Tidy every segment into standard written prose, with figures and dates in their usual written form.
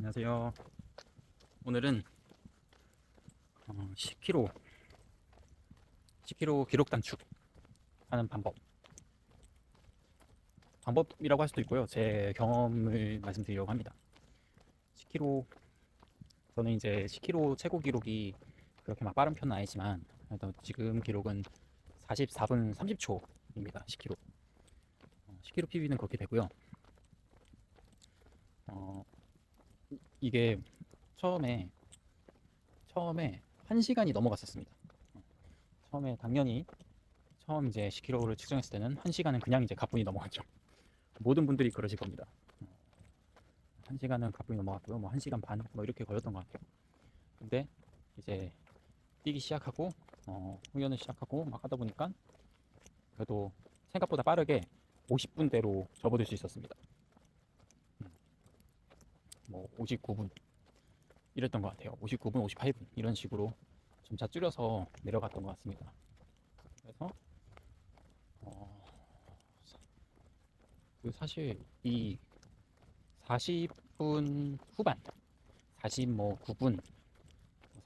안녕하세요. 오늘은 10km 기록 단축하는 방법이라고 할 수도 있고요. 제 경험을 말씀드리려고 합니다. 10km 저는 이제 10km 최고 기록이 그렇게 막 빠른 편은 아니지만 그래도 지금 기록은 44분 30초입니다. 10km 10km PB는 그렇게 되고요. 어, 이게 처음에 1시간이 넘어갔었습니다. 처음에 당연히 처음 이제 10km를 측정했을 때는 1시간은 그냥 이제 가뿐히 넘어갔죠. 모든 분들이 그러실 겁니다. 1시간은 가뿐히 넘어갔고요. 뭐 1시간 반 뭐 이렇게 걸렸던 것 같아요. 근데 이제 뛰기 시작하고 훈련을 시작하고 막 하다 보니까 그래도 생각보다 빠르게 50분대로 접어들 수 있었습니다. 뭐 59분 이랬던 것 같아요. 59분, 58분 이런 식으로 점차 줄여서 내려갔던 것 같습니다. 그래서 어, 사실 이 40분 후반, 49분,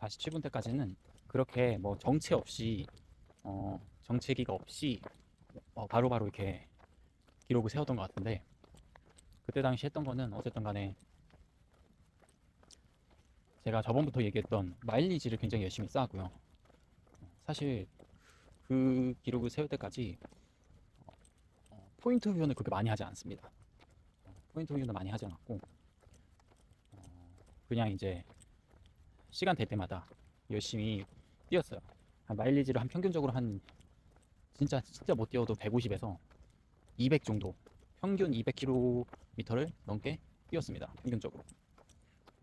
47분 때까지는 그렇게 뭐 정체 없이 정체기가 없이 바로바로 이렇게 기록을 세웠던 것 같은데, 그때 당시 했던 거는 어쨌든 간에 제가 저번부터 얘기했던 마일리지를 굉장히 열심히 쌓았고요. 사실 그 기록을 세울 때까지 포인트 훈련을 그렇게 많이 하지 않습니다. 포인트 훈련을 많이 하지 않았고 그냥 이제 시간 될 때마다 열심히 뛰었어요. 마일리지를 한 평균적으로 한 진짜 못 뛰어도 150에서 200 정도, 평균 200km를 넘게 뛰었습니다. 평균적으로.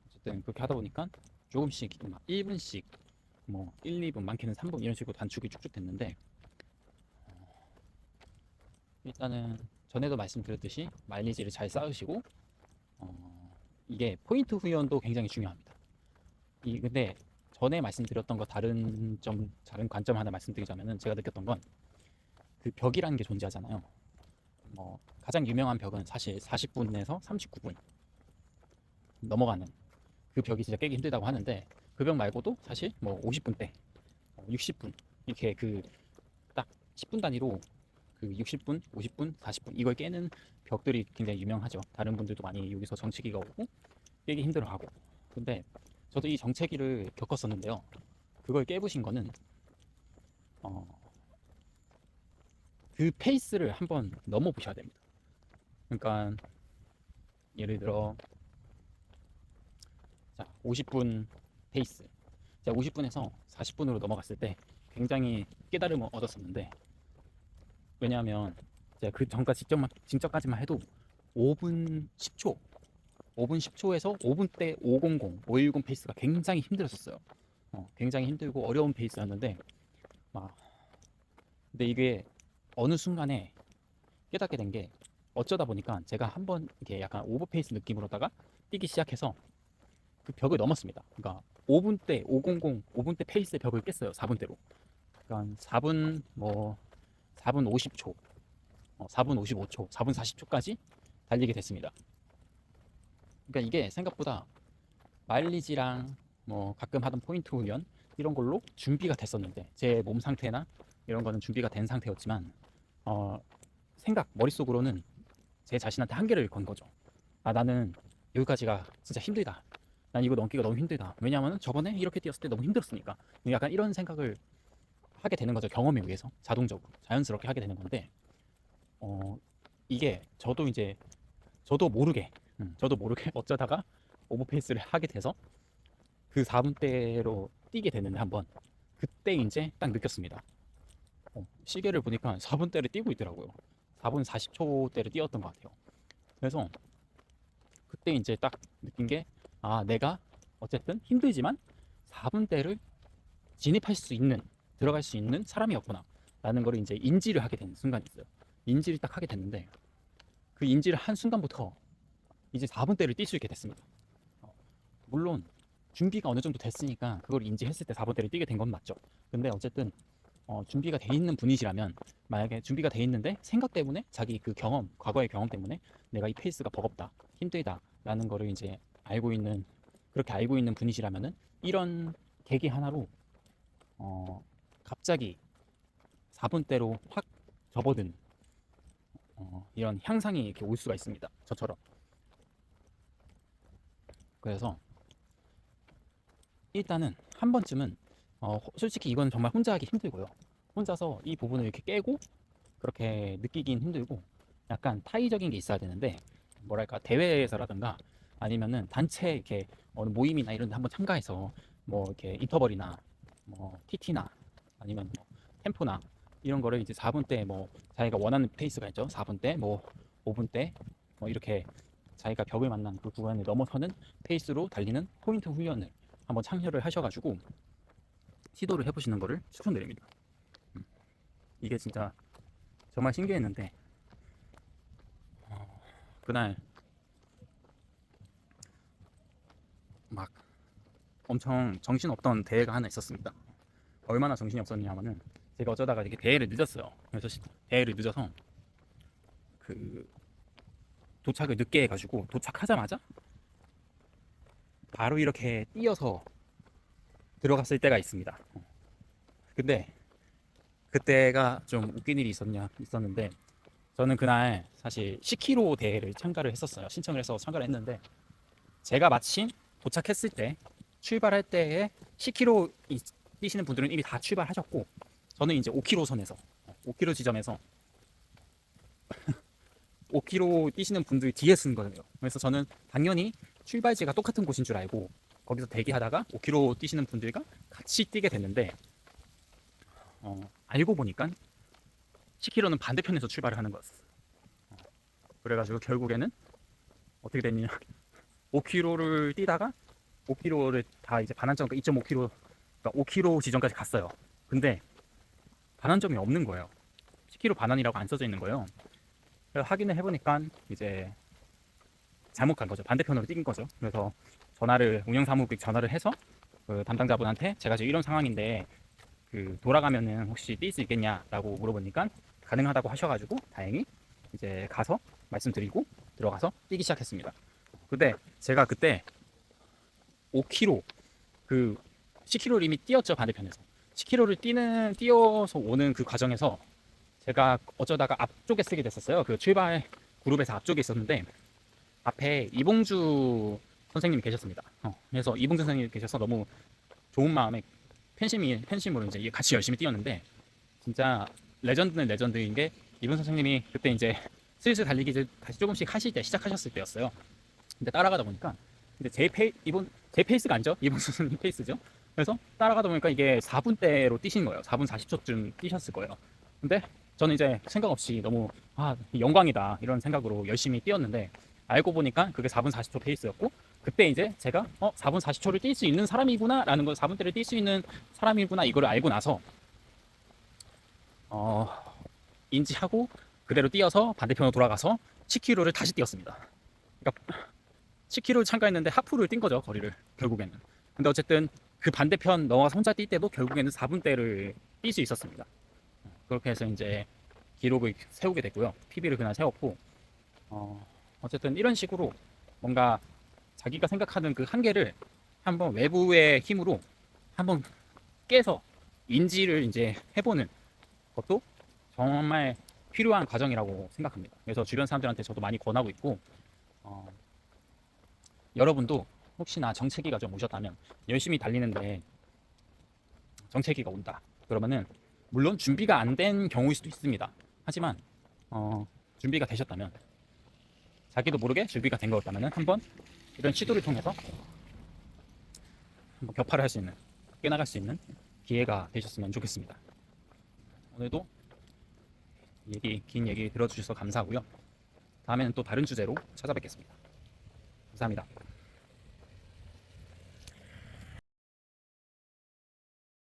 어쨌든 그렇게 하다 보니까 조금씩 막 1분씩 뭐 1, 2분, 많게는 3분 이런 식으로 단축이 쭉쭉 됐는데, 일단은 전에도 말씀드렸듯이 마일리지를 잘 쌓으시고 이게 포인트 훈련도 굉장히 중요합니다. 근데 전에 말씀드렸던 거 다른 관점 하나 말씀드리자면은, 제가 느꼈던 건 그 벽이라는 게 존재하잖아요. 뭐 가장 유명한 벽은 사실 40분에서 39분 넘어가는 그 벽이 진짜 깨기 힘들다고 하는데, 그 벽 말고도 사실 뭐 50분대, 60분 이렇게 그 딱 10분 단위로 그 60분, 50분, 40분 이걸 깨는 벽들이 굉장히 유명하죠. 다른 분들도 많이 여기서 정체기가 오고 깨기 힘들어하고. 근데 저도 이 정체기를 겪었었는데요. 그걸 깨부신 거는 어, 그 페이스를 한번 넘어 보셔야 됩니다. 그러니까 예를 들어 자 50분 페이스, 제가 50분에서 40분으로 넘어갔을 때 굉장히 깨달음을 얻었었는데, 왜냐하면 제가 그 전까지 직전까지만 해도 5분 10초 5분 10초에서 5분대 500, 510 페이스가 굉장히 힘들었었어요. 굉장히 힘들고 어려운 페이스였는데, 막 근데 이게 어느 순간에 깨닫게 된 게, 어쩌다 보니까 제가 한번 이렇게 약간 오버페이스 느낌으로다가 뛰기 시작해서 그 벽을 넘었습니다. 그러니까 5분대 500, 5분대 페이스의 벽을 깼어요. 4분대로. 그러니까 4분 50초, 4분 55초, 4분 40초까지 달리게 됐습니다. 그러니까 이게 생각보다 마일리지랑 뭐 가끔 하던 포인트 훈련 이런 걸로 준비가 됐었는데, 제 몸 상태나 이런 거는 준비가 된 상태였지만 어, 머릿속으로는 제 자신한테 한계를 건 거죠. 아, 나는 여기까지가 진짜 힘들다. 난 이거 넘기가 너무 힘들다. 왜냐하면 저번에 이렇게 뛰었을 때 너무 힘들었으니까. 약간 이런 생각을 하게 되는 거죠. 경험에 의해서 자동적으로 자연스럽게 하게 되는 건데, 어, 이게 저도 모르게 어쩌다가 오버페이스를 하게 돼서 그 4분대로 뛰게 됐는데, 한번 그때 이제 딱 느꼈습니다. 시계를 보니까 4분대를 뛰고 있더라고요. 4분 40초대를 뛰었던 것 같아요. 그래서 그때 이제 딱 느낀 게, 아, 내가 어쨌든 힘들지만 4분대를 진입할 수 있는, 들어갈 수 있는 사람이었구나 라는 걸 이제 인지를 하게 되는 순간이 있어요. 인지를 딱 하게 됐는데, 그 인지를 한 순간부터 이제 4분대를 뛸 수 있게 됐습니다. 물론 준비가 어느 정도 됐으니까 그걸 인지했을 때 4분대를 뛰게 된 건 맞죠. 근데 어쨌든 준비가 돼 있는 분이시라면, 만약에 준비가 돼 있는데 생각 때문에, 자기 그 경험, 과거의 경험 때문에 내가 이 페이스가 버겁다, 힘들다 라는 거를 이제 그렇게 알고 있는 분이시라면은 이런 계기 하나로 갑자기 4분대로 확 접어든 이런 향상이 이렇게 올 수가 있습니다. 저처럼. 그래서 일단은 한 번쯤은 솔직히 이건 정말 혼자 하기 힘들고요. 혼자서 이 부분을 이렇게 깨고 그렇게 느끼긴 힘들고 약간 타의적인 게 있어야 되는데 뭐랄까 대회에서라든가 아니면은 단체 이렇게 어느 모임이나 이런 데 한번 참가해서 뭐 이렇게 인터벌이나 뭐 TT나 아니면 뭐 템포나 이런 거를 이제 4분대 뭐 자기가 원하는 페이스가 있죠. 4분대 뭐 5분대 뭐 이렇게 자기가 벽을 만난 그 구간을 넘어서는 페이스로 달리는 포인트 훈련을 한번 참여를 하셔가지고 시도를 해보시는 거를 추천드립니다. 이게 진짜 정말 신기했는데 그날 막 엄청 정신없던 대회가 하나 있었습니다. 얼마나 정신이 없었냐면은 제가 어쩌다가 이렇게 대회를 늦었어요. 그래서 대회를 늦어서 그 도착을 늦게 해가지고 도착하자마자 바로 이렇게 뛰어서 들어갔을 때가 있습니다. 근데 그때가 좀 웃긴 일이 있었는데 저는 그날 사실 10km 대회를 참가를 했었어요. 신청을 해서 참가를 했는데 제가 마침 도착했을 때 출발할 때에 10km 뛰시는 분들은 이미 다 출발하셨고 저는 이제 5km 선에서 5km 지점에서 5km 뛰시는 분들 뒤에 쓴 거예요. 그래서 저는 당연히 출발지가 똑같은 곳인 줄 알고 거기서 대기하다가 5km 뛰시는 분들과 같이 뛰게 됐는데 알고 보니까 10km는 반대편에서 출발을 하는 거였어요. 그래가지고 결국에는 어떻게 됐냐 5km를 뛰다가 5km를 다 이제 반환점과 2.5km 그러니까 5km 지점까지 갔어요. 근데 반환점이 없는 거예요. 10km 반환이라고 안 써져 있는 거예요. 그래서 확인을 해보니까 이제 잘못 간 거죠. 반대편으로 뛴 거죠. 그래서 운영사무국에 전화를 해서 그 담당자분한테 제가 지금 이런 상황인데 그 돌아가면은 혹시 뛸 수 있겠냐라고 물어보니까 가능하다고 하셔가지고 다행히 이제 가서 말씀드리고 들어가서 뛰기 시작했습니다. 근데 제가 그때 5km 그 10km를 이미 뛰었죠. 반대편에서 10km를 뛰어서 오는 그 과정에서 제가 어쩌다가 앞쪽에 쓰게 됐었어요. 그 출발 그룹에서 앞쪽에 있었는데 앞에 이봉주 선생님이 계셨습니다. 그래서 이봉주 선생님이 계셔서 너무 좋은 마음에 팬심으로 이제 같이 열심히 뛰었는데 진짜 레전드는 레전드인 게 이봉주 선생님이 그때 이제 슬슬 달리기 이제 다시 조금씩 하실 때 시작하셨을 때였어요. 근데 따라가다 보니까 이제 제 페이스가 아니죠. 이봉주 선생님 페이스죠. 그래서 따라가다 보니까 이게 4분대로 뛰신 거예요. 4분 40초쯤 뛰셨을 거예요. 근데 저는 이제 생각 없이 너무 영광이다 이런 생각으로 열심히 뛰었는데 알고 보니까 그게 4분 40초 페이스였고 그때 이제 제가 4분 40초를 뛸 수 있는 사람이구나 라는 걸 4분대를 뛸 수 있는 사람이구나 이거를 알고 나서 인지하고 그대로 뛰어서 반대편으로 돌아가서 10km를 다시 뛰었습니다. 그러니까 10km를 참가했는데 하프를 뛴 거죠, 거리를 결국에는. 근데 어쨌든 그 반대편 너와 혼자 뛸 때도 결국에는 4분대를 뛸 수 있었습니다. 그렇게 해서 이제 기록을 세우게 됐고요. PB를 그날 세웠고 어쨌든 이런 식으로 뭔가 자기가 생각하는 그 한계를 한번 외부의 힘으로 한번 깨서 인지를 이제 해보는 것도 정말 필요한 과정이라고 생각합니다. 그래서 주변 사람들한테 저도 많이 권하고 있고 여러분도 혹시나 정체기가 좀 오셨다면 열심히 달리는데 정체기가 온다 그러면은 물론 준비가 안 된 경우일 수도 있습니다. 하지만 준비가 되셨다면 자기도 모르게 준비가 된 거였다면 한번 이런 시도를 통해서 한번 격파를 할 수 있는 깨나갈 수 있는 기회가 되셨으면 좋겠습니다. 오늘도 긴 얘기 들어주셔서 감사하고요. 다음에는 또 다른 주제로 찾아뵙겠습니다. 감사합니다.